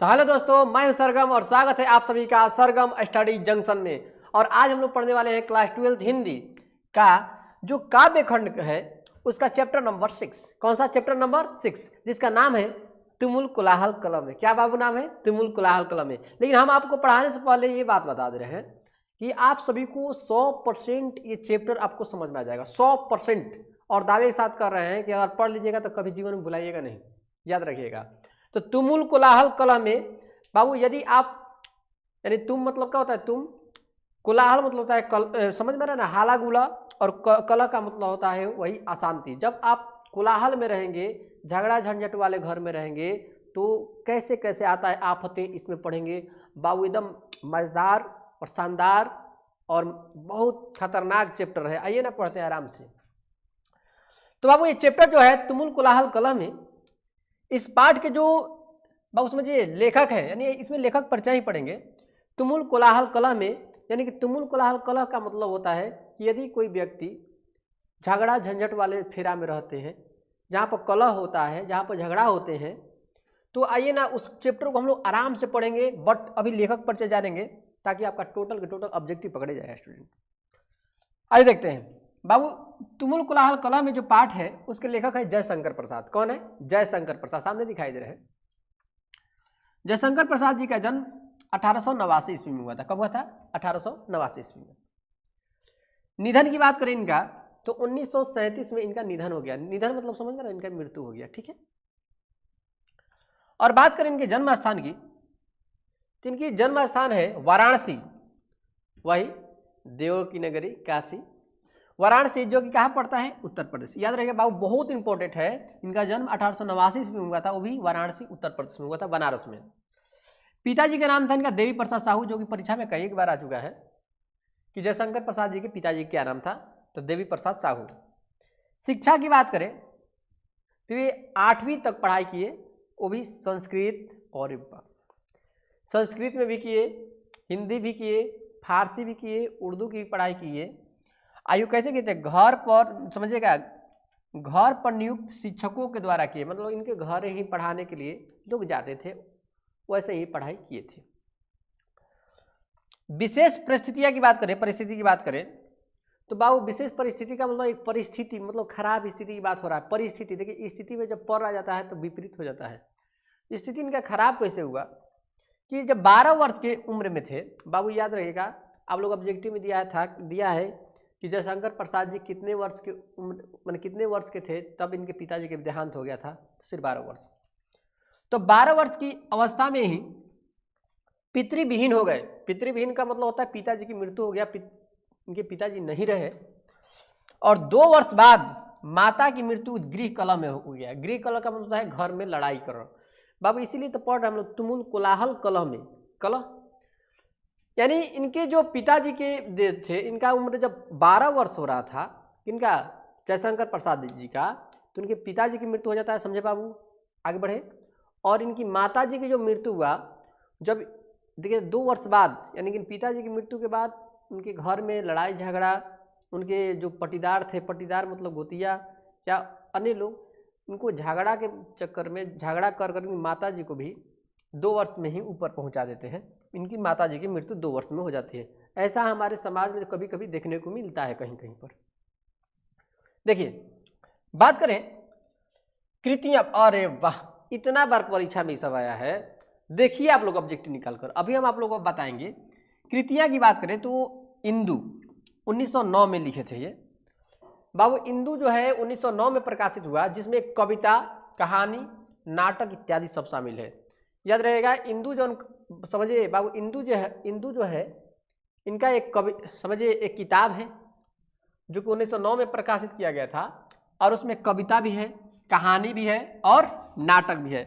तो हेलो दोस्तों, मैं हूं सरगम और स्वागत है आप सभी का सरगम स्टडी जंक्शन में। और आज हम लोग पढ़ने वाले हैं क्लास 12 हिंदी का जो काव्य खंड है उसका चैप्टर नंबर 6। कौन सा चैप्टर नंबर 6, जिसका नाम है तुमुल कोलाहल कलम है। क्या बाबू नाम है? तुमुल कोलाहल कलम है। लेकिन हम आपको पढ़ाने से पहले ये बात बता दे रहे हैं कि आप सभी को 100% ये चैप्टर आपको समझ में आ जाएगा, 100%। और दावे के साथ कर रहे हैं कि अगर पढ़ लीजिएगा तो कभी जीवन में भुलाइएगा नहीं, याद रखिएगा। तो तुमुल कोलाहल कलम में बाबू यदि आप, यानी तुम मतलब क्या होता है? तुम, कोलाहल मतलब होता है समझ में रहे ना, हाला गुला, और कलह का मतलब होता है वही अशांति। जब आप कोलाहल में रहेंगे, झगड़ा झंझट वाले घर में रहेंगे तो कैसे कैसे आता है आफतें, इसमें पढ़ेंगे बाबू। एकदम मजेदार और शानदार और बहुत खतरनाक चैप्टर है। आइए ना पढ़ते हैं आराम से। तो बाबू ये चैप्टर जो है तुमुल कोलाहल कलम में, इस पाठ के जो बाबू समझिए लेखक है, यानी इसमें लेखक परिचय ही पढ़ेंगे। तुमुल कोलाहल कलह में, यानी कि तुमुल कोलाहल कलह का मतलब होता है कि यदि कोई व्यक्ति झगड़ा झंझट वाले फेरा में रहते हैं, जहाँ पर कलह होता है, जहाँ पर झगड़ा होते हैं, तो आइए ना उस चैप्टर को हम लोग आराम से पढ़ेंगे। बट अभी लेखक परिचय जानेंगे ताकि आपका टोटल के टोटल ऑब्जेक्टिव पकड़े जाए स्टूडेंट। आइए देखते हैं बाबू। तुमुल कोलाहल कलह में जो पाठ है उसके लेखक है जयशंकर प्रसाद। कौन है? जयशंकर प्रसाद, सामने दिखाई दे रहे हैं। जयशंकर प्रसाद जी का जन्म 1889 ईस्वी में हुआ था। कब हुआ था? 1889 ईस्वी में। निधन की बात करें इनका तो 1937 में इनका निधन हो गया। निधन मतलब समझ में ना, इनका मृत्यु हो गया, ठीक है। और बात करें इनके जन्म स्थान की तो इनकी जन्म स्थान है वाराणसी, वही देवों की नगरी काशी, वाराणसी, जो कि कहाँ पड़ता है? उत्तर प्रदेश। याद रखिएगा बाबू, बहुत इंपॉर्टेंट है। इनका जन्म 1889 में हुआ था, वो भी वाराणसी उत्तर प्रदेश में हुआ था, बनारस में। पिताजी का नाम था इनका देवी प्रसाद साहू, जो कि परीक्षा में कई बार आ चुका है कि जयशंकर प्रसाद जी के पिताजी क्या नाम था, तो देवी प्रसाद साहू। शिक्षा की बात करें तो ये 8वीं तक पढ़ाई किए, वो भी संस्कृत और संस्कृत में भी किए, हिंदी भी किए, फारसी भी किए, उर्दू की भी पढ़ाई किए। आयु कैसे किए थे? घर पर, समझिएगा, घर पर नियुक्त शिक्षकों के द्वारा किए, मतलब इनके घर ही पढ़ाने के लिए लोग जाते थे, वैसे ही पढ़ाई किए थे। विशेष परिस्थितियां की बात करें, परिस्थिति की बात करें तो बाबू विशेष परिस्थिति का मतलब एक परिस्थिति, मतलब खराब स्थिति की बात हो रहा है। परिस्थिति देखिए, स्थिति में जब पर आ जाता है तो विपरीत हो जाता है। स्थिति इनका खराब कैसे हुआ कि जब 12 वर्ष के उम्र में थे बाबू, याद रहिएगा, आप लोग ऑब्जेक्टिव में दिया है कि जयशंकर प्रसाद जी कितने वर्ष के उम्र, मतलब कितने वर्ष के थे तब इनके पिताजी के देहांत हो गया था? सिर्फ 12 वर्ष। तो 12 वर्ष की अवस्था में ही पितृविहीन हो गए। पितृविहीन का मतलब होता है पिताजी की मृत्यु हो गया, इनके पिताजी नहीं रहे। और 2 वर्ष बाद माता की मृत्यु गृह कलह में हो गया। गृह कलह का मतलब है घर में लड़ाई करना बाबू, इसीलिए तो पढ़ रहे हम लोग तुमुल कोलाहल कलह में। कलह यानी इनके जो पिताजी के थे, इनका उम्र जब 12 वर्ष हो रहा था, इनका जयशंकर प्रसाद जी का, तो इनके पिताजी की मृत्यु हो जाता है। समझे बाबू? आगे बढ़े। और इनकी माता जी की जो मृत्यु हुआ, जब देखिए 2 वर्ष बाद, यानी कि पिताजी की मृत्यु के बाद उनके घर में लड़ाई झगड़ा, उनके जो पटीदार थे, पटीदार मतलब गोतिया या अन्य लोग, उनको झगड़ा के चक्कर में झगड़ा कर कर माता जी को भी 2 वर्ष में ही ऊपर पहुंचा देते हैं। इनकी माता जी की मृत्यु 2 वर्ष में हो जाती है। ऐसा हमारे समाज में कभी कभी देखने को मिलता है कहीं कहीं पर। देखिए बात करें कृतियां, अरे वाह, इतना बार परीक्षा में सब आया है। देखिए आप लोग ऑब्जेक्टिव निकाल कर, अभी हम आप लोगों को बताएंगे। कृतियां की बात करें तो इंदु 1909 में लिखे थे ये बाबू। इंदु जो है 1909 में प्रकाशित हुआ, जिसमें कविता, कहानी, नाटक इत्यादि सब शामिल है। याद रहेगा, इंदु जो समझिए बाबू, इंदु जो है इनका एक कवि, समझिए एक किताब है जो कि 1909 में प्रकाशित किया गया था, और उसमें कविता भी है, कहानी भी है और नाटक भी है।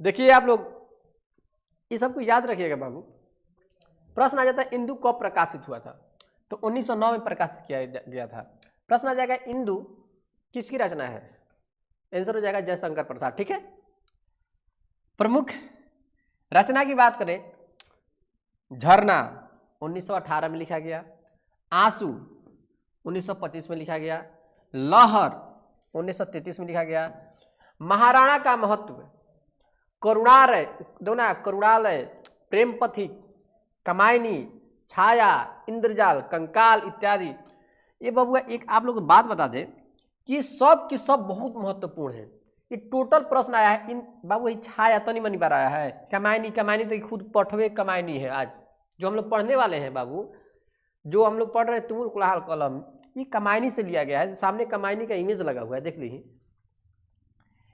देखिए आप लोग ये सबको याद रखिएगा बाबू। प्रश्न आ जाता है इंदु कब प्रकाशित हुआ था, तो 1909 में प्रकाशित किया गया था। प्रश्न आ जाएगा इंदु किसकी रचना है? आंसर हो जाएगा जयशंकर प्रसाद, ठीक है। प्रमुख रचना की बात करें, झरना 1918 में लिखा गया, आंसू 1925 में लिखा गया, लहर 1933 में लिखा गया, महाराणा का महत्व करुणालय, दो ना, करुणालय, प्रेम पथिक, कामायनी, छाया, इंद्रजाल, कंकाल इत्यादि। ये बबुआ एक आप लोग को बात बता दें कि सब की सब बहुत महत्वपूर्ण है। ये टोटल प्रश्न आया है इन बाबू, ये छाया तनी मनी बार आया है। कमायनी, कमायनी तो खुद पठवे कमायनी है आज जो हम लोग पढ़ने वाले हैं बाबू, जो हम लोग पढ़ रहे हैं तुमुल कुलाहल कलम, ये कमायनी से लिया गया है। सामने कमायनी का इमेज लगा हुआ है, देख लीजिए।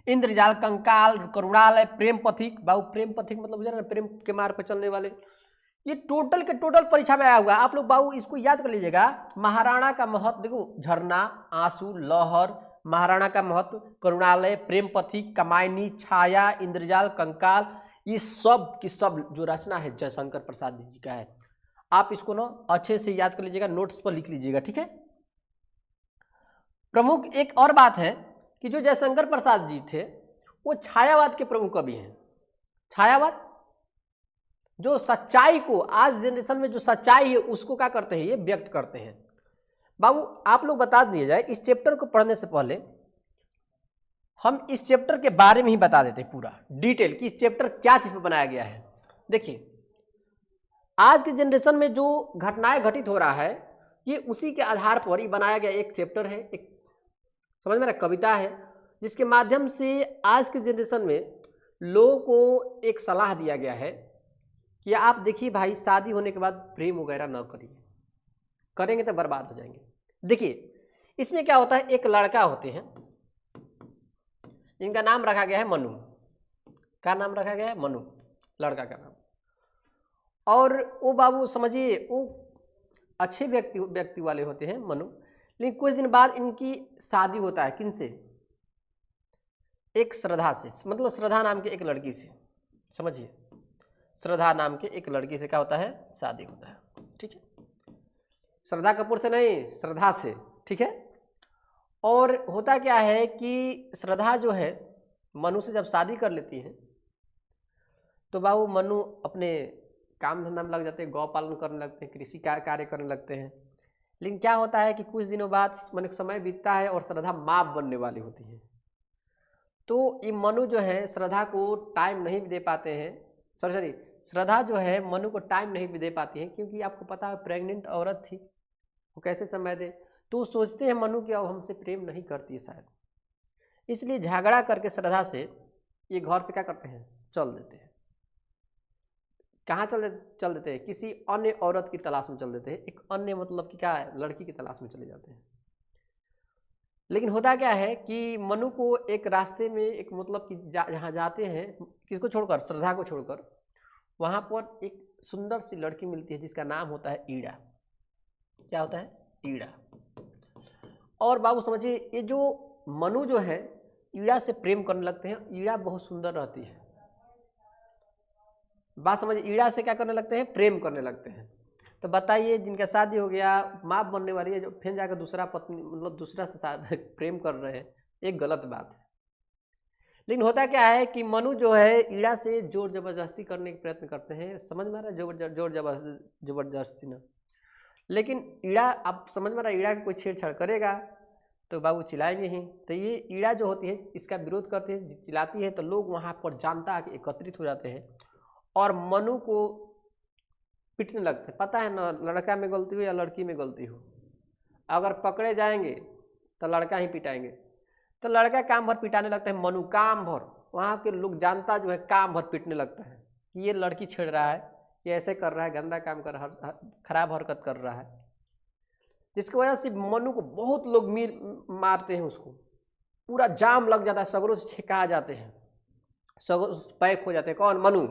इंद्रजाल, कंकाल, करुणालय, प्रेम पथिक, बाबू प्रेम पथिक मतलब जरा प्रेम के मार्ग पर चलने वाले। ये टोटल के टोटल परीक्षा में आया हुआ है। आप लोग बाबू इसको याद कर लीजिएगा। महाराणा का महत्व देखो, झरना, आंसू, लहर, महाराणा का महत्व, करुणालय, प्रेम पथिक, कमायनी, छाया, इंद्रजाल, कंकाल, ये सब की सब जो रचना है जयशंकर प्रसाद जी का है। आप इसको ना अच्छे से याद कर लीजिएगा, नोट्स पर लिख लीजिएगा, ठीक है। प्रमुख एक और बात है कि जो जयशंकर प्रसाद जी थे वो छायावाद के प्रमुख कवि हैं। छायावाद जो सच्चाई को, आज जनरेशन में जो सच्चाई है उसको क्या करते हैं, ये व्यक्त करते हैं। बाबू आप लोग बता दिए जाए, इस चैप्टर को पढ़ने से पहले हम इस चैप्टर के बारे में ही बता देते हैं पूरा डिटेल कि इस चैप्टर क्या चीज पर बनाया गया है। देखिए आज के जनरेशन में जो घटनाएं घटित हो रहा है ये उसी के आधार पर ही बनाया गया एक चैप्टर है, एक समझ में ना कविता है, जिसके माध्यम से आज के जनरेशन में लोगों को एक सलाह दिया गया है कि आप देखिए भाई, शादी होने के बाद प्रेम वगैरह न करिए, करेंगे तो बर्बाद हो जाएंगे। देखिए इसमें क्या होता है, एक लड़का होते हैं जिनका नाम रखा गया है मनु। क्या नाम रखा गया है, मनु, लड़का का नाम। और वो बाबू समझिए वो अच्छे व्यक्ति वाले होते हैं मनु, लेकिन कुछ दिन बाद इनकी शादी होता है। किनसे, एक श्रद्धा से, मतलब श्रद्धा नाम के एक लड़की से, समझिए श्रद्धा नाम के एक लड़की से क्या होता है, शादी होता है, ठीक है। श्रद्धा कपूर से नहीं, श्रद्धा से, ठीक है। और होता क्या है कि श्रद्धा जो है मनु से जब शादी कर लेती है तो बाबू मनु अपने काम धंधा में लग जाते हैं, गौ पालन करने लगते हैं, कृषि कार्य करने लगते हैं। लेकिन क्या होता है कि कुछ दिनों बाद मनु समय बीतता है और श्रद्धा माँ बनने वाली होती है। तो ये मनु जो है श्रद्धा को टाइम नहीं दे पाते हैं, सॉरी श्रद्धा जो है मनु को टाइम नहीं भी दे पाती है, क्योंकि आपको पता है प्रेग्नेंट औरत थी, वो कैसे समय दे। तो सोचते हैं मनु कि अब हमसे प्रेम नहीं करती है शायद, इसलिए झगड़ा करके श्रद्धा से ये घर से क्या करते हैं, चल देते हैं। कहाँ चल देते हैं, किसी अन्य औरत की तलाश में चल देते हैं, एक अन्य मतलब कि क्या है, लड़की की तलाश में चले जाते हैं। लेकिन होता क्या है कि मनु को एक रास्ते में एक मतलब कि जहाँ जाते हैं, किसको छोड़कर, श्रद्धा को छोड़कर, वहाँ पर एक सुंदर सी लड़की मिलती है जिसका नाम होता है ईड़ा। क्या होता है, ईड़ा। और बाबू समझिए ये जो मनु जो है ईड़ा से प्रेम करने लगते हैं। ईड़ा बहुत सुंदर रहती है, बात समझिए, ईड़ा से क्या करने लगते हैं, प्रेम करने लगते हैं। तो बताइए जिनका शादी हो गया, माँ बनने वाली है, जो फिर जाकर दूसरा पत्नी मतलब दूसरा से प्रेम कर रहे हैं, एक गलत बात है। लेकिन होता क्या है कि मनु जो है ईड़ा से जोर जबरदस्ती करने के प्रयत्न करते हैं, समझ में आ रहा है, जोर जबरदस्ती ना। लेकिन ईड़ा आप समझ में आ रहा है, ईड़ा का कोई छेड़छाड़ करेगा तो बाबू चिल्लाएंगे ही। तो ये ईड़ा जो होती है इसका विरोध करते हैं, चिल्लाती है, तो लोग वहाँ पर जनता आके एकत्रित हो जाते हैं और मनु को पिटने लगते हैं। पता है ना, लड़का में गलती हो या लड़की में गलती हो, अगर पकड़े जाएंगे तो लड़का ही पिटाएंगे। तो लड़का काम भर पिटाने लगता है, मनु काम भर, वहाँ के लोग जानता जो है काम भर पीटने लगता है कि ये लड़की छेड़ रहा है, ये ऐसे कर रहा है, गंदा काम कर रहा है, खराब हरकत कर रहा है, जिसकी वजह से मनु को बहुत लोग मारते हैं, उसको पूरा जाम लग जाता है, सगरों से छिका जाते हैं, सगरों पैक हो जाते हैं। कौन, मनु।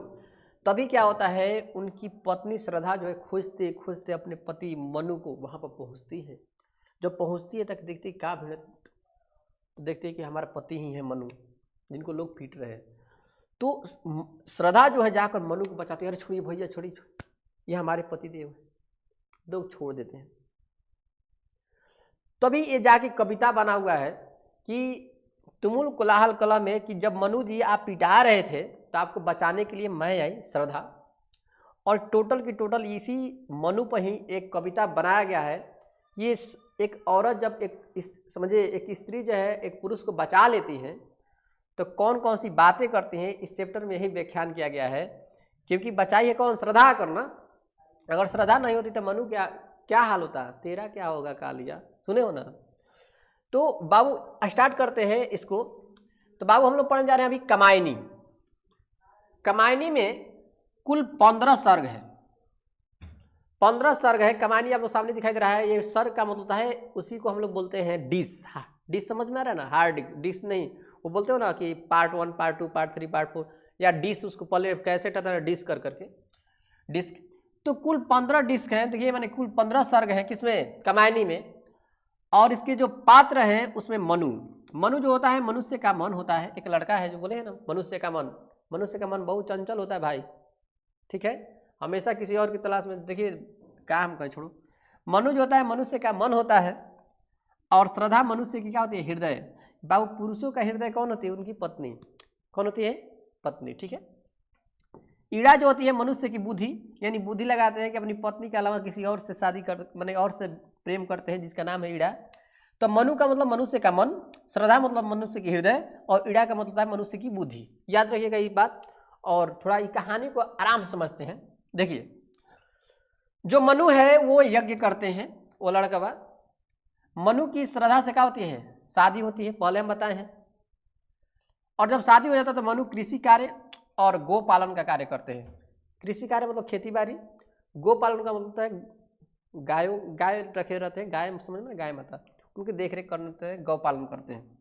तभी क्या होता है, उनकी पत्नी श्रद्धा जो है खोजते खोजते अपने पति मनु को वहाँ पर पहुँचती है। जब पहुँचती है तक देखती क्या भीड़, तो देखते हैं कि हमारा पति ही है मनु, जिनको लोग पीट रहे हैं। तो श्रद्धा जो है जाकर मनु को बचाती है, अरे छोड़िए भैया, छोड़िए, ये हमारे पति देव, लोग छोड़ देते हैं। तभी ये जाके कविता बना हुआ है कि तुमुल कोलाहल कला में, कि जब मनु जी आप पिटा रहे थे तो आपको बचाने के लिए मैं आई श्रद्धा। और टोटल की टोटल इसी मनु पर ही एक कविता बनाया गया है। ये एक औरत जब एक समझिए एक स्त्री जो है एक पुरुष को बचा लेती है तो कौन कौन सी बातें करती हैं इस चैप्टर में यही व्याख्यान किया गया है। क्योंकि बचाइए कौन, श्रद्धा करना। अगर श्रद्धा नहीं होती तो मनु क्या हाल होता, तेरा क्या होगा कालिया, सुने हो ना। तो बाबू स्टार्ट करते हैं इसको। तो बाबू हम लोग पढ़ने जा रहे हैं अभी कमायनी। कमायनी में कुल 15 सर्ग है, 15 सर्ग है। कमायनी आपको सामने दिखाई दे रहा है। ये सर्ग का मतलब होता है, उसी को हम लोग बोलते हैं डिश। डिश समझ में आ रहा है ना, हार्ड डिस्क, डिश नहीं, वो बोलते हो ना कि पार्ट 1 पार्ट 2 पार्ट 3 पार्ट 4, या डिश उसको पहले कैसेट आता है डिश कर करके डिस्क। तो कुल 15 डिस्क हैं। तो ये मैंने कुल 15 सर्ग हैं किसमें, कमायनी में। और इसके जो पात्र हैं उसमें मनु। मनु जो होता है मनुष्य का मन होता है। एक लड़का है जो बोले है ना मनुष्य का मन, मनुष्य का मन बहुत चंचल होता है भाई, ठीक है, हमेशा किसी और की तलाश में। देखिए काम का छोड़ो, मनु जो होता है मनुष्य का मन होता है। और श्रद्धा मनुष्य की क्या होती है, हृदय। बाबू पुरुषों का हृदय कौन होती है, उनकी पत्नी। कौन होती है, पत्नी, ठीक है। ईड़ा जो होती है मनुष्य की बुद्धि, यानी बुद्धि लगाते हैं कि अपनी पत्नी के अलावा किसी और से शादी कर, माने और से प्रेम करते हैं, जिसका नाम है ईड़ा। तो मनु का मतलब मनुष्य का मन, श्रद्धा मतलब मनुष्य की हृदय, और ईड़ा का मतलब है मनुष्य की बुद्धि। याद रखिएगा ये बात। और थोड़ा ये कहानी को आराम से समझते हैं। देखिए जो मनु है वो यज्ञ करते हैं, वो लड़का बा। मनु की श्रद्धा से क्या होती है, शादी होती है, पहले हम बताए हैं। और जब शादी हो जाता है तो मनु कृषि कार्य और गो पालन का कार्य करते हैं। कृषि कार्य मतलब खेती बाड़ी, गो पालन का मतलब है गाय रखे रहते हैं, गाय समझ में, गाय माता, उनकी देखरेख करते हैं, गौ पालन करते हैं।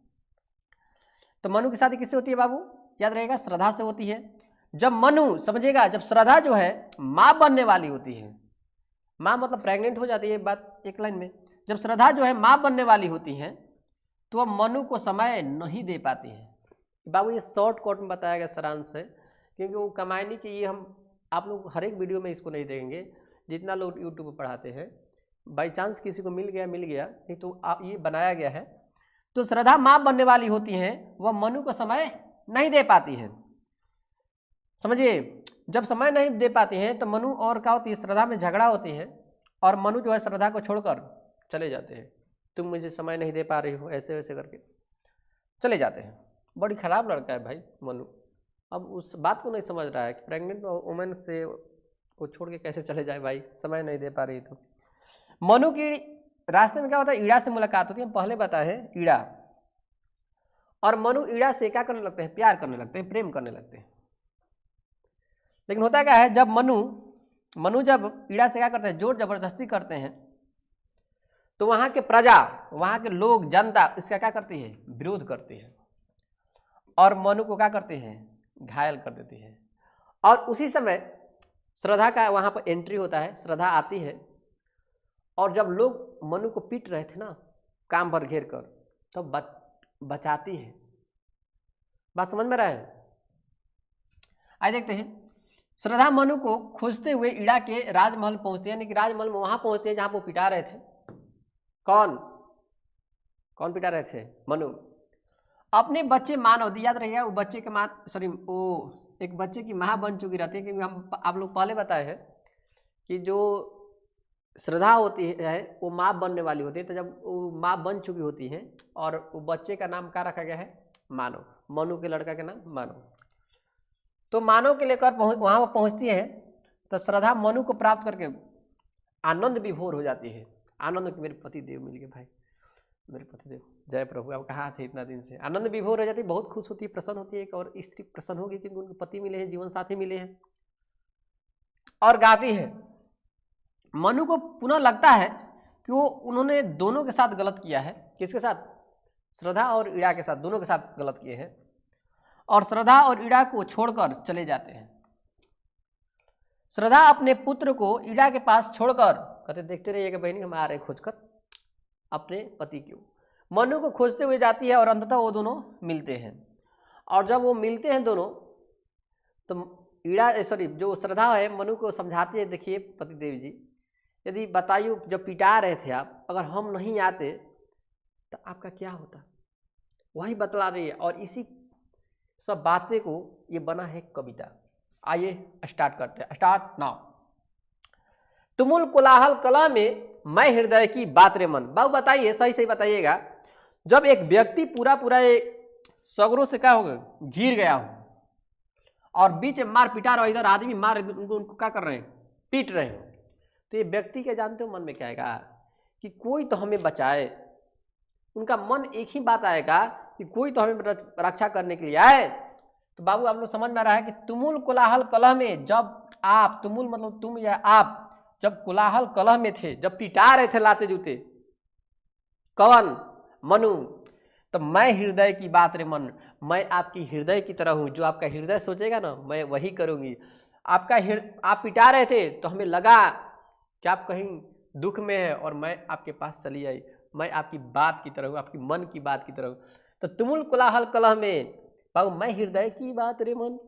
तो मनु की शादी किससे होती है बाबू, याद रहेगा, श्रद्धा से होती है। जब मनु, समझिएगा, जब श्रद्धा जो है माँ बनने वाली होती है, माँ मतलब प्रेग्नेंट हो जाती है, बात एक लाइन में। जब श्रद्धा जो है माँ बनने वाली होती है तो वह मनु को समय नहीं दे पाती है। बाबू ये शॉर्ट कट में बताया गया सारांश है, क्योंकि वो कमायनी की ये हम आप लोग हर एक वीडियो में इसको नहीं देखेंगे, जितना लोग यूट्यूब पर पढ़ाते हैं। बाई चांस किसी को मिल गया, नहीं तो आप ये बनाया गया है। तो श्रद्धा माँ बनने वाली होती है, वह मनु को समय नहीं दे पाती है। समझिए, जब समय नहीं दे पाती हैं तो मनु और क्या होती है, श्रद्धा में झगड़ा होती है, और मनु जो है श्रद्धा को छोड़कर चले जाते हैं। तुम मुझे समय नहीं दे पा रही हो, ऐसे वैसे करके चले जाते हैं। बड़ी खराब लड़का है भाई मनु। अब उस बात को नहीं समझ रहा है कि प्रेग्नेंट वुमेन से को छोड़ के कैसे चले जाए भाई, समय नहीं दे पा रही। तो मनु की रास्ते में क्या होता है, ईड़ा से मुलाकात होती है। हम पहले बताए हैं ईड़ा, और मनु ईड़ा से क्या करने लगते हैं, प्यार करने लगते हैं, प्रेम करने लगते हैं। लेकिन होता क्या है, जब मनु जब ईड़ा से क्या करते हैं, जोर जबरदस्ती करते हैं, तो वहां के प्रजा, वहां के लोग, जनता इसका क्या करती है, विरोध करती है, और मनु को क्या करते हैं, घायल कर देती है। और उसी समय श्रद्धा का वहां पर एंट्री होता है, श्रद्धा आती है, और जब लोग मनु को पीट रहे थे ना काम पर घेर कर, तब बचाती है। बात समझ में रहा है। आइए देखते हैं। श्रद्धा मनु को खोजते हुए ईड़ा के राजमहल पहुंचते हैं, यानी कि राजमहल में वहां पहुंचते हैं जहां वो पिटा रहे थे। कौन पिटा रहे थे, मनु। अपने बच्चे मानव, याद रहिएगा, वो बच्चे के माँ, सॉरी, वो एक बच्चे की माँ बन चुकी रहती है। क्योंकि हम आप लोग पहले बताए हैं कि जो श्रद्धा होती है वो माँ बनने वाली होती है। तो जब वो माँ बन चुकी होती है, और वो बच्चे का नाम क्या रखा गया है, मानव। मनु के लड़का का नाम मानव। तो मानव के लेकर वहां पर पहुंचती है, तो श्रद्धा मनु को प्राप्त करके आनंद विभोर हो जाती है। आनंद कि मेरे पति देव मिल गए भाई, मेरे पति देव, जय प्रभु, अब कहाँ थे इतना दिन से। आनंद विभोर हो जाती है, बहुत खुश होती है, प्रसन्न होती है। एक और स्त्री प्रसन्न होगी क्योंकि उनके पति मिले हैं, जीवन साथी मिले हैं, और गाती है। मनु को पुनः लगता है कि उन्होंने दोनों के साथ गलत किया है। किसके साथ, श्रद्धा और ईड़ा के साथ, दोनों के साथ गलत किए हैं, और श्रद्धा और ईड़ा को छोड़कर चले जाते हैं। श्रद्धा अपने पुत्र को ईड़ा के पास छोड़कर कहते, देखते रहिएगा बहनी, हम आ रहे खोजकर अपने पति को। मनु को खोजते हुए जाती है, और अंततः वो दोनों मिलते हैं। और जब वो मिलते हैं दोनों, तो ईड़ा, सॉरी, जो श्रद्धा है मनु को समझाती है, देखिए पतिदेव जी, यदि बताइए जब पिटा रहे थे आप, अगर हम नहीं आते तो आपका क्या होता, वही बतला रही है। और इसी सब बातें को ये बना है कविता। आइए स्टार्ट करते हैं, स्टार्ट नाउ। तुमुल कोलाहल कला में मैं हृदय की बात रे मन। बाबू बताइए, सही सही बताइएगा, जब एक व्यक्ति पूरा सगरों से क्या होगा, घिर गया हो, और बीच में मार पिटा रहा हो, इधर आदमी मार उनको क्या कर रहे हैं, पीट रहे हो, तो ये व्यक्ति के जानते हो मन में क्या आएगा कि कोई तो हमें बचाए। उनका मन एक ही बात आएगा कि कोई तो हमें रक्षा करने के लिए आए। तो बाबू आप लोग समझ में आ रहा है कि तुमुल कोलाहल कलह में जब आप, तुमुल मतलब तुम या आप, जब कोलाहल कलह में थे, जब पिटा रहे थे लाते जूते, कौन, मनु, तो मैं हृदय की बात रे मन, मैं आपकी हृदय की तरह हूं, जो आपका हृदय सोचेगा ना मैं वही करूंगी। आपका आप पिटा रहे थे तो हमें लगा कि आप कहीं दुख में है और मैं आपके पास चली आई, मैं आपकी बात की तरह हूँ, आपकी मन की बात की तरह हूँ। तो तुमुल कोलाहल कलह में बाबू मैं हृदय की बात रे मन,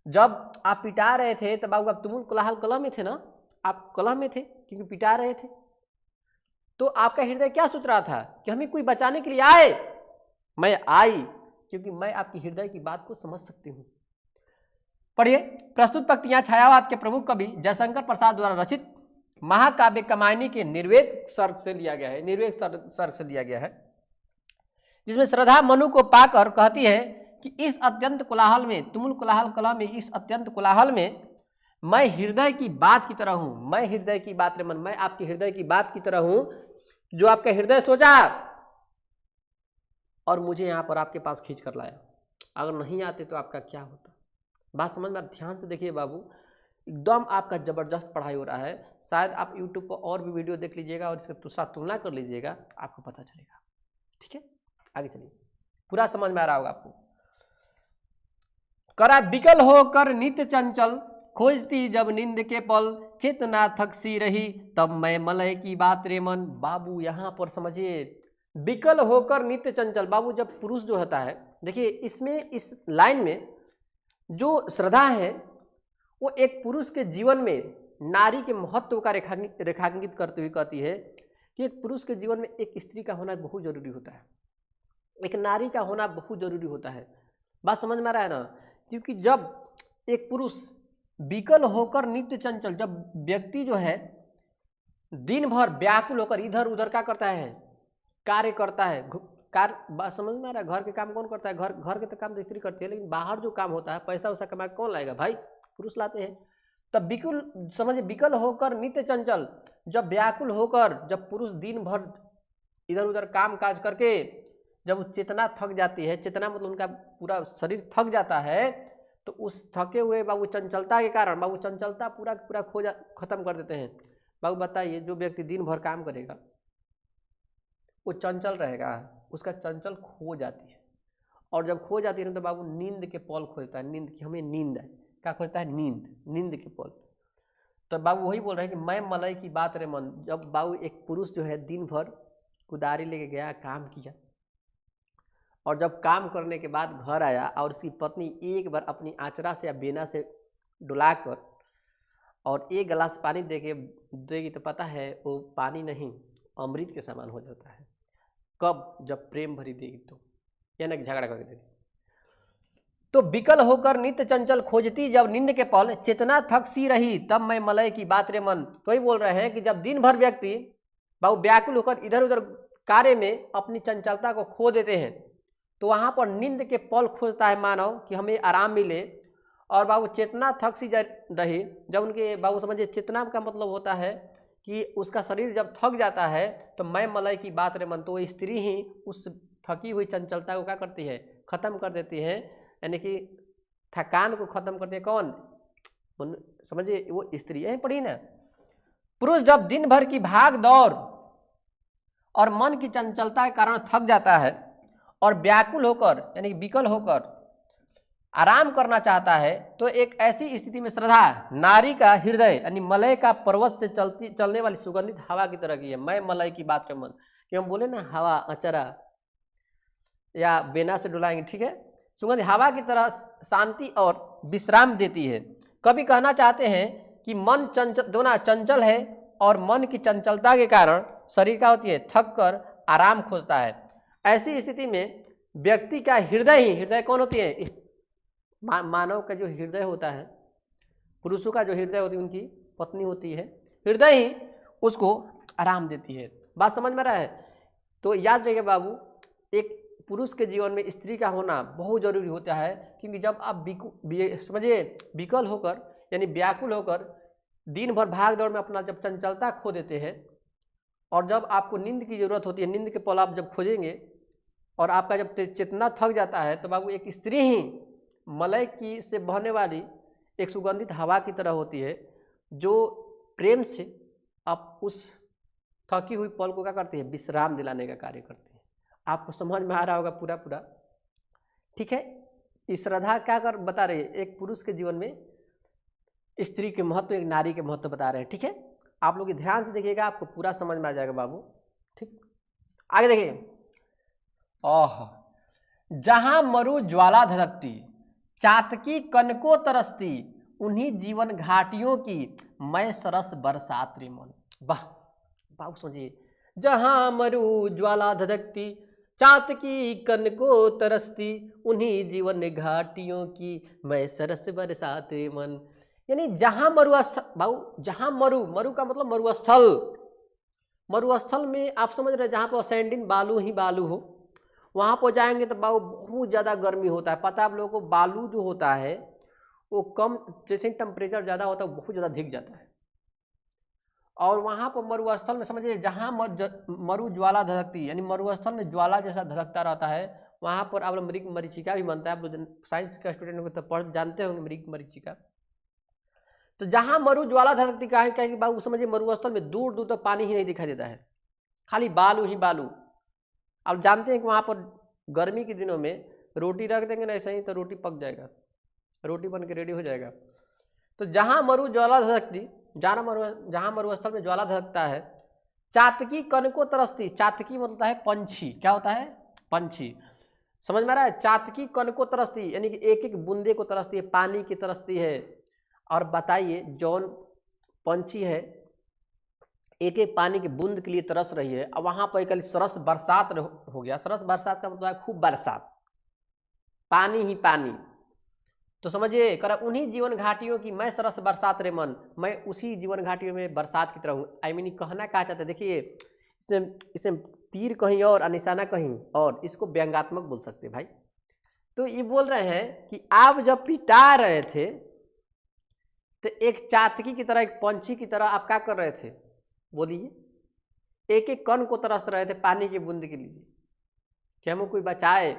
जब आप पिटा रहे थे तो बाबू आप तुमुल कोलाहल कलह में थे ना, आप कलह में थे क्योंकि पिटा रहे थे, तो आपका हृदय क्या सोच रहा था कि हमें कोई बचाने के लिए आए। मैं आई क्योंकि मैं आपकी हृदय की बात को समझ सकती हूँ। पढ़िए, प्रस्तुत पंक्तियां छायावाद के प्रमुख कवि जयशंकर प्रसाद द्वारा रचित महाकाव्य कामायनी के निर्वेद सर्ग से लिया गया है, निर्वेद सर्ग से लिया गया है, जिसमें श्रद्धा मनु को पाकर कहती है कि इस अत्यंत कोलाहल में, तुमुल कोलाहल कलह में, इस अत्यंत कोलाहल में मैं हृदय की बात की तरह हूं, मैं हृदय की बात रे मन, मैं आपके हृदय की बात की तरह हूं, जो आपका हृदय सोचा और मुझे यहां पर आपके पास खींच कर लाया। अगर नहीं आते तो आपका क्या होता। बात समझ में, ध्यान से देखिए बाबू, एकदम आपका जबरदस्त पढ़ाई हो रहा है। शायद आप YouTube पर और भी वीडियो देख लीजिएगा और इसके साथ तुलना कर लीजिएगा, आपको पता चलेगा। ठीक है, आगे चलिए, पूरा समझ में आ रहा होगा आपको। करा बिकल होकर नित्य चंचल, खोजती जब नींद के पल, चेतना थकसी रही तब मैं मलय की बात रे मन। बाबू यहां पर समझिए, बिकल होकर नित्य चंचल, बाबू जब पुरुष जो होता है, देखिए इसमें इस लाइन में जो श्रद्धा है वो एक पुरुष के जीवन में नारी के महत्व का रेखांकित करते हुए कहती है कि एक पुरुष के जीवन में एक स्त्री का होना बहुत जरूरी होता है, एक नारी का होना बहुत जरूरी होता है। बात समझ में आ रहा है ना, क्योंकि जब एक पुरुष विकल होकर नित्य चंचल, जब व्यक्ति जो है दिन भर व्याकुल होकर इधर उधर क्या करता है, कार्य करता है, कार्य, बात समझ में आ रहा है, घर के काम कौन करता है, घर के तो काम तो स्त्री करती है, लेकिन बाहर जो काम होता है पैसा वैसा कमा कौन लाएगा, भाई पुरुष लाते हैं। तब विकल, समझिए विकल होकर नित्य चंचल, जब व्याकुल होकर, जब पुरुष दिन भर इधर उधर काम काज करके जब चेतना थक जाती है, चेतना मतलब उनका पूरा शरीर थक जाता है, तो उस थके हुए बाबू चंचलता के कारण, बाबू चंचलता पूरा पूरा खत्म कर देते हैं। बाबू बताइए, जो व्यक्ति दिन भर काम करेगा वो चंचल रहेगा, उसका चंचल खो जाती है, और जब खो जाती है तो बाबू नींद के पल खोजता है, नींद की, हमें नींद है, क्या खोजता है, नींद के पल। तो बाबू वही बोल रहे हैं कि मैं मलय की बात रे मन, जब बाबू एक पुरुष जो है दिन भर कुदारी लेके गया, काम किया, और जब काम करने के बाद घर आया और उसकी पत्नी एक बार अपनी आचरा से या बेना से डुलाकर और एक गिलास पानी देगी तो पता है वो पानी नहीं अमृत के समान हो जाता है। कब, जब प्रेम भरी देगी तो, या ना झगड़ा करके देगी। तो विकल होकर नित्य चंचल, खोजती जब नींद के पल, चेतना थक सी रही तब मैं मलय की बात रे मन। तो ही बोल रहे हैं कि जब दिन भर व्यक्ति बाबू व्याकुल होकर इधर उधर कार्य में अपनी चंचलता को खो देते हैं, तो वहां पर नींद के पल खोजता है मानव कि हमें आराम मिले, और बाबू चेतना थक सी रही, जब उनके बाबू समझिए चेतना का मतलब होता है कि उसका शरीर जब थक जाता है तो मैं मलय की बात रे मन, तो वो स्त्री ही उस थकी हुई चंचलता को क्या करती है, खत्म कर देती है, यानी कि थकान को खत्म करती है। कौन, समझिए वो स्त्री है, पढ़ी ना। पुरुष जब दिन भर की भाग दौड़ और मन की चंचलता के कारण थक जाता है और व्याकुल होकर यानी विकल होकर आराम करना चाहता है, तो एक ऐसी स्थिति में श्रद्धा नारी का हृदय यानी मलय का पर्वत से चलने वाली सुगंधित हवा की तरह की है। मैं मलय की बात के मन, कि हम बोले ना हवा, अचरा या बेना से डुलाएंगे, ठीक है, सुगंधित हवा की तरह शांति और विश्राम देती है। कभी कहना चाहते हैं कि मन दोनों चंचल है और मन की चंचलता के कारण शरीर क्या होती है, थक कर आराम खोजता है। ऐसी स्थिति में व्यक्ति का हृदय कौन होती है, मानव का जो हृदय होता है, पुरुषों का जो हृदय होती है, उनकी पत्नी होती है, हृदय ही उसको आराम देती है। बात समझ में रहा है। तो याद रखिए बाबू, एक पुरुष के जीवन में स्त्री का होना बहुत जरूरी होता है, क्योंकि जब आप समझिए विकल होकर यानी व्याकुल होकर दिन भर भाग दौड़ में अपना जब चंचलता खो देते हैं और जब आपको नींद की जरूरत होती है, नींद के पल आप जब खोजेंगे और आपका जब चेतना थक जाता है, तो बाबू एक स्त्री ही मलय की से बहने वाली एक सुगंधित हवा की तरह होती है, जो प्रेम से आप उस थकी हुई पल को क्या करती है, विश्राम दिलाने का कार्य करती है। आपको समझ में आ रहा होगा पूरा, ठीक है। इस श्रद्धा क्या कर बता रही है, एक पुरुष के जीवन में स्त्री के महत्व, एक नारी के महत्व बता रहे हैं, ठीक है। आप लोग ध्यान से देखिएगा, आपको पूरा समझ में आ जाएगा बाबू, ठीक। आगे देखिए, जहां मरु ज्वाला धधकती, चातकी कनको तरसती, उन्हीं जीवन घाटियों की मैं सरस बरसात रे मन। वाह बाबू समझिए, जहां मरु ज्वाला धधकती, चातकी कनको तरसती, उन्हीं जीवन घाटियों की मैं सरस बरसात रे मन। यानी जहां मरुस्थल, बाबू जहां मरु का मतलब मरुस्थल, मरुस्थल में आप समझ रहे हैं जहां पर सैंडिन बालू ही बालू हो, वहां पर जाएंगे तो बाबू बहुत ज़्यादा गर्मी होता है। पता है आप लोगों को, बालू जो होता है वो कम, जैसे टेम्परेचर ज़्यादा होता है वो बहुत ज़्यादा धिक जाता है। और वहाँ पर मरुस्थल में समझिए जहाँ मरु ज्वाला धधकती, यानी मरुस्थल में ज्वाला जैसा धधकता रहता है, वहाँ पर आप लोग मृग मरीचिका भी बनता है। आप लोग साइंस का स्टूडेंट हो तो पढ़ जानते होंगे मृग मरीचिका। तो जहाँ मरु ज्वाला धधकती का है, क्या कि बाबू समझिए मरुस्थल में दूर दूर तक पानी ही नहीं दिखाई देता है, खाली बालू ही बालू। आप जानते हैं कि वहाँ पर गर्मी के दिनों में रोटी रख देंगे ना ऐसा ही तो रोटी पक जाएगा, रोटी बन के रेडी हो जाएगा। तो जहाँ मरु ज्वाला धधकती, जहाँ मरुस्थल में ज्वाला धधकता है, चातकी कनको तरसती, चातकी मतलब है पंछी, क्या होता है, पंछी, समझ में आ रहा है। चातकी कनको तरसती यानी कि एक एक बूंदे को तरसती है, पानी की तरसती है। और बताइए जौन पंछी है एक एक पानी की बूंद के लिए तरस रही है, अब वहां पर कल सरस बरसात हो गया। सरस बरसात का मतलब है खूब बरसात, पानी ही पानी। तो समझिए कर उन्हीं जीवन घाटियों की मैं सरस बरसात रे मन, मैं उसी जीवन घाटियों में बरसात की तरह हूँ। आई मीन कहना क्या चाहते हैं, देखिए इसमें तीर कहीं और निशाना कहीं और, इसको व्यंग्यात्मक बोल सकते हैं भाई। तो ये बोल रहे हैं कि आप जब पिटा रहे थे तो एक चातकी की तरह, एक पंछी की तरह आप क्या कर रहे थे, बोलिए, एक एक कण को तरस रहे थे पानी की बूंद के लिए कि हमें कोई बचाए।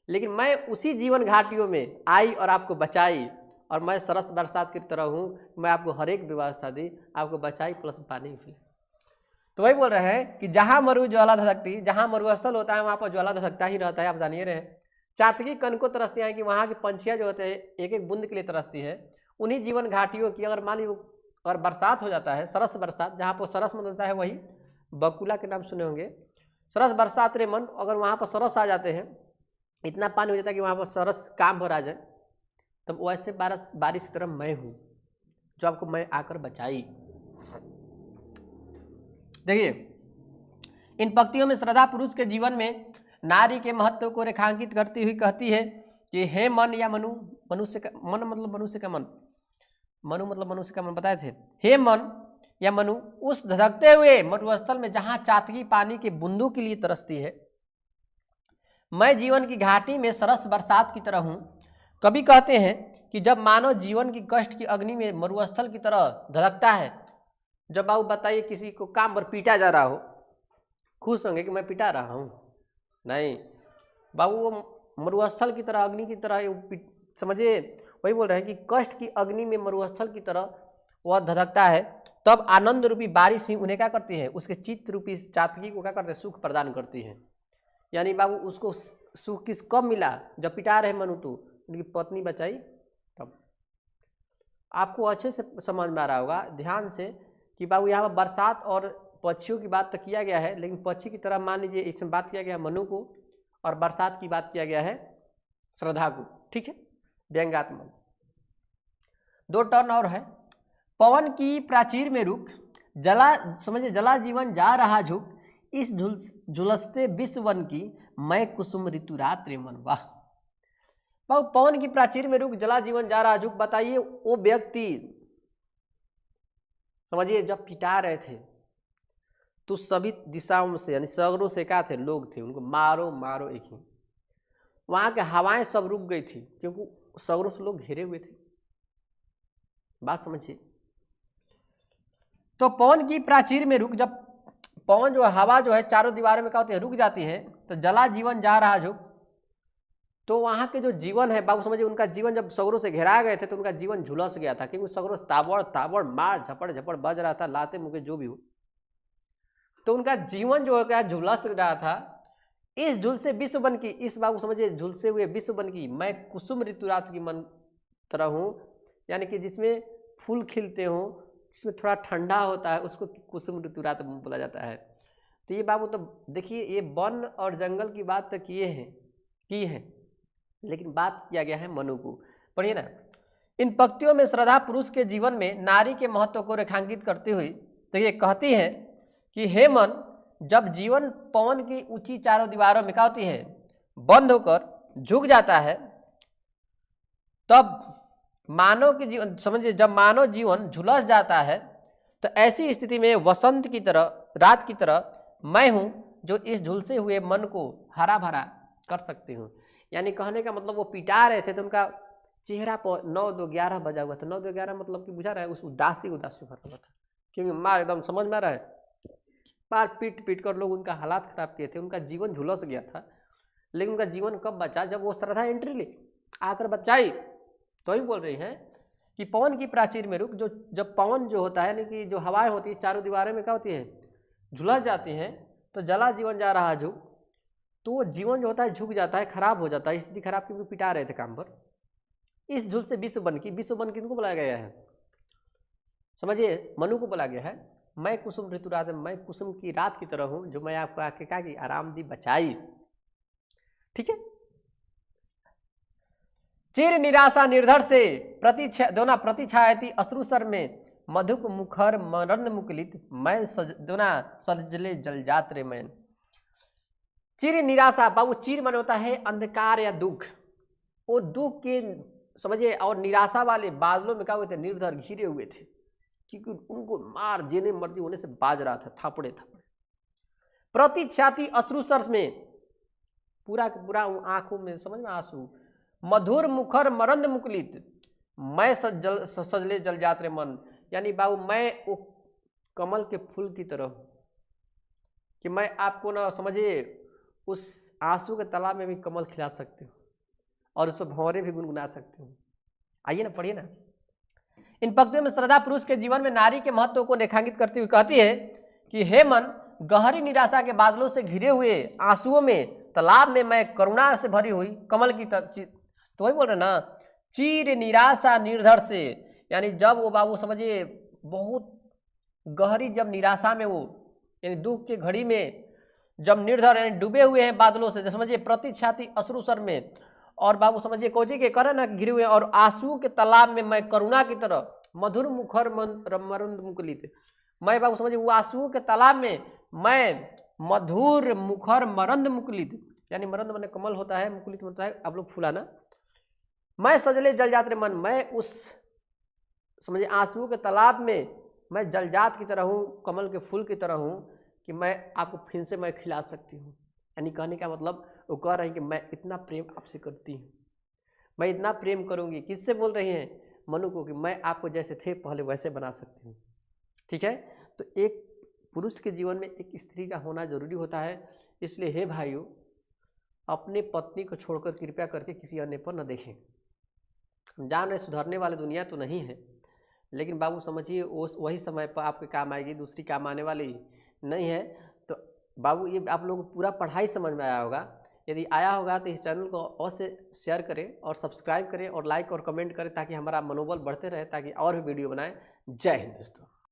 लेकिन मैं उसी जीवन घाटियों में आई और आपको बचाई, और मैं सरस बरसात की तरह हूँ, मैं आपको हर एक व्यवस्था दी, आपको बचाई प्लस पानी भी। तो वही बोल रहे हैं कि जहाँ मरु ज्वाला धधकती, जहाँ मरुस्थल होता है वहाँ पर ज्वाला धधकता ही रहता है, आप जानिए रहे। चातकी कण को तरसती है कि वहाँ की पंछियाँ जो होते हैं एक एक बूंद के लिए तरसती है, उन्हीं जीवन घाटियों की अगर मान ली और बरसात हो जाता है, सरस बरसात, जहाँ पर सरस मतलब है वही बकुला के नाम सुने होंगे, सरस बरसात रे मन, अगर वहाँ पर सरस आ जाते हैं, इतना पानी हो जाता है कि वहाँ पर सरस काम भर आ जाए, तब वैसे बारिश की तरह मैं हूँ जो आपको मैं आकर बचाई। देखिए इन पंक्तियों में श्रद्धा पुरुष के जीवन में नारी के महत्व को रेखांकित करती हुई कहती है कि हे मन या मनु, मनुष्य का मन मतलब मनुष्य का मन, मनु मतलब मनुष्य का मन बताए थे, हे मन या मनु, उस धधकते हुए मरुस्थल में जहाँ चातकी पानी के बूंदों के लिए तरसती है, मैं जीवन की घाटी में सरस बरसात की तरह हूँ। कवि कहते हैं कि जब मानव जीवन की कष्ट की अग्नि में मरुस्थल की तरह धधकता है, जब बाबू बताइए किसी को काम पर पीटा जा रहा हो, खुश होंगे कि मैं पिटा रहा हूँ, नहीं बाबू, वो मरुस्थल की तरह, अग्नि की तरह समझिए। वही बोल रहे हैं कि कष्ट की अग्नि में मरुस्थल की तरह वह धधकता है, तब आनंद रूपी बारिश ही उन्हें क्या करती है, उसके चित्त रूपी चातकी को क्या करते हैं, सुख प्रदान करती है। यानी बाबू उसको सुख किस कब मिला, जब पिटा रहे मनु तो उनकी पत्नी बचाई, तब। आपको अच्छे से समझ में आ रहा होगा ध्यान से कि बाबू यहाँ पर बरसात और पक्षियों की बात तो किया गया है, लेकिन पक्षी की तरह मान लीजिए इसमें बात किया गया मनु को, और बरसात की बात किया गया है श्रद्धा को, ठीक है, व्यंग्यात्मक। दो टर्न और है, पवन की प्राचीर में रुक, जला समझिए जला जीवन जा रहा झुक, इस झुलसते विश्व वन की मैं कुसुम ऋतु रात रे मन। वाह बाबू, पवन की प्राचीर में रुक, जला जीवन जा रहा झुक, बताइए वो व्यक्ति समझिए जब पिटा रहे थे तो सभी दिशाओं से यानी सगरों से क्या थे, लोग थे, उनको मारो मारो एक ही। वहाँ के हवाएं सब रुक गई थी क्योंकि सगरों से लोग घिरे हुए थे। बात समझिए। तो पवन की प्राचीर में रुक, जब पवन जो हवा जो है चारों दीवारों में क्या होती है, रुक जाती है, तो जला जीवन जा रहा झुक। तो वहाँ के जो जीवन है बाबू समझिए, उनका जीवन जब सगरों से घेराए गए थे तो उनका जीवन झुलस गया था, क्योंकि सगरों ताबड़ ताबड़ मार झपड़ झपड़ बज रहा था, लाते मुके जो भी हो, तो उनका जीवन जो है क्या झुलस रहा था। इस झुलसे विश्व बन की, इस बाबू समझिए झुलसे हुए विश्व बन की, मैं कुसुम ऋतुरात की मन तरह हूँ, यानी कि जिसमें फूल खिलते हों, जिसमें थोड़ा ठंडा होता है, उसको कुसुम ऋतुरात बोला जाता है। तो ये बाबू तो देखिए, ये वन और जंगल की बात तो की है, लेकिन बात किया गया है मनु को। पढ़िए ना, इन पंक्तियों में श्रद्धा पुरुष के जीवन में नारी के महत्व को रेखांकित करती हुई तो ये कहती है कि हे मन, जब जीवन पवन की ऊंची चारों दीवारों में क्या होती है, बंद होकर झुक जाता है, तब मानव के जीवन समझिए, जब मानव जीवन झुलस जाता है, तो ऐसी स्थिति में वसंत की तरह, रात की तरह मैं हूं जो इस झुलसे हुए मन को हरा भरा कर सकती हूँ। यानी कहने का मतलब वो पिटा रहे थे तो उनका चेहरा पर 9-2-11 बजा हुआ था। 9-2-11 मतलब कि बुझा रहा है, उस उदासी भरा हुआ था, क्योंकि मार एकदम समझ में आ रहा है, मार पीट पीट कर लोग उनका हालात खराब किए थे, उनका जीवन झुलस गया था। लेकिन उनका जीवन कब बचा, जब वो श्रद्धा एंट्री ले आकर बचाई। तो ही बोल रही हैं कि पवन की प्राचीर में रुक, जो जब पवन जो होता है, यानी कि जो हवाएं होती है चारों दीवारों में क्या होती है, झुलस जाती हैं, तो जला जीवन जा रहा झुक, तो वो जीवन जो होता है झुक जाता है, खराब हो जाता है, स्थिति खराब, क्योंकि पिटा रहे थे काम पर। इस झुल से विश्व बन की, विश्व बन किनको बुलाया गया है, समझिए मनु को बोला गया है। मैं कुसुम ऋतुरात, मैं कुसुम की रात की तरह हूं, जो मैं आपको आके कहा कि आराम दी बचाई। ठीक है, चिर निराशा निर्धर से प्रतिछायती अश्रुसर में मधुप मुखर मरंद मुकुलित, मैं सजले जलजात्रे मैं। चिर निराशा बाबू, चीर मन होता है अंधकार या दुख, वो दुख के समझिए और निराशा वाले बादलों में क्या हुए थे, निर्धर घिरे हुए थे, क्योंकि उनको मार देने मर्जी होने से बाज रहा था, थापड़े थापड़े। प्रतिछाती अश्रुसर में, पूरा पूरा आंखों में समझ में आंसू, मधुर मुखर मरंद मुकुलित, मैं सजले जलजात्रे मन, यानी बाबू मैं वो कमल के फूल की तरह कि मैं आपको ना समझिए उस आंसू के तालाब में भी कमल खिला सकती हूँ और उस पर भंवरे भी गुनगुना सकती हूँ। आइए ना, पढ़िए ना। इन पंक्तियों में श्रद्धा पुरुष के जीवन में नारी के महत्व को रेखांकित करती हुई कहती है कि हे मन, गहरी निराशा के बादलों से घिरे हुए आंसुओं में तालाब में मैं करुणा से भरी हुई कमल की तो वही बोल रहे ना, चीर निराशा निर्धर से, यानी जब वो बाबू समझिए बहुत गहरी जब निराशा में वो यानी दुख की घड़ी में जब निर्धर यानी डूबे हुए हैं बादलों से, समझिए प्रतिछाती अश्रुसर में, और बाबू समझिए कोजी के करण घिरे हुए और आंसू के तालाब में मैं करुणा की तरह मधुर मुखर मरंद मुकुलित, मैं बाबू समझिए वो आंसू के तालाब में मैं मधुर मुखर मरंद मुकुलित, यानी मरंद मैंने कमल होता है, मुकुलित होता है आप लोग फुलाना, मैं सजले जलजात मन, मैं उस समझिए आंसू के तालाब में मैं जलजात की तरह हूँ, कमल के फूल की तरह हूँ, कि मैं आपको फिर से मैं खिला सकती हूँ। यानी कहने का मतलब वो कह रही हैं कि मैं इतना प्रेम आपसे करती हूँ, मैं इतना प्रेम करूँगी। किससे बोल रही हैं, मनु को, कि मैं आपको जैसे थे पहले वैसे बना सकती हूँ। ठीक है, तो एक पुरुष के जीवन में एक स्त्री का होना जरूरी होता है। इसलिए हे भाइयों, अपने पत्नी को छोड़कर कृपया करके किसी अन्य पर न देखें। हम जान रहे सुधरने वाले दुनिया तो नहीं है, लेकिन बाबू समझिए उस वही समय पर आपके काम आएगी, दूसरी काम आने वाली नहीं है। तो बाबू ये आप लोगों को पूरा पढ़ाई समझ में आया होगा। यदि आया होगा तो इस चैनल को अवश्य शेयर करें और सब्सक्राइब करें और लाइक और कमेंट करें, ताकि हमारा मनोबल बढ़ते रहे, ताकि और भी वीडियो बनाएं। जय हिंद दोस्तों।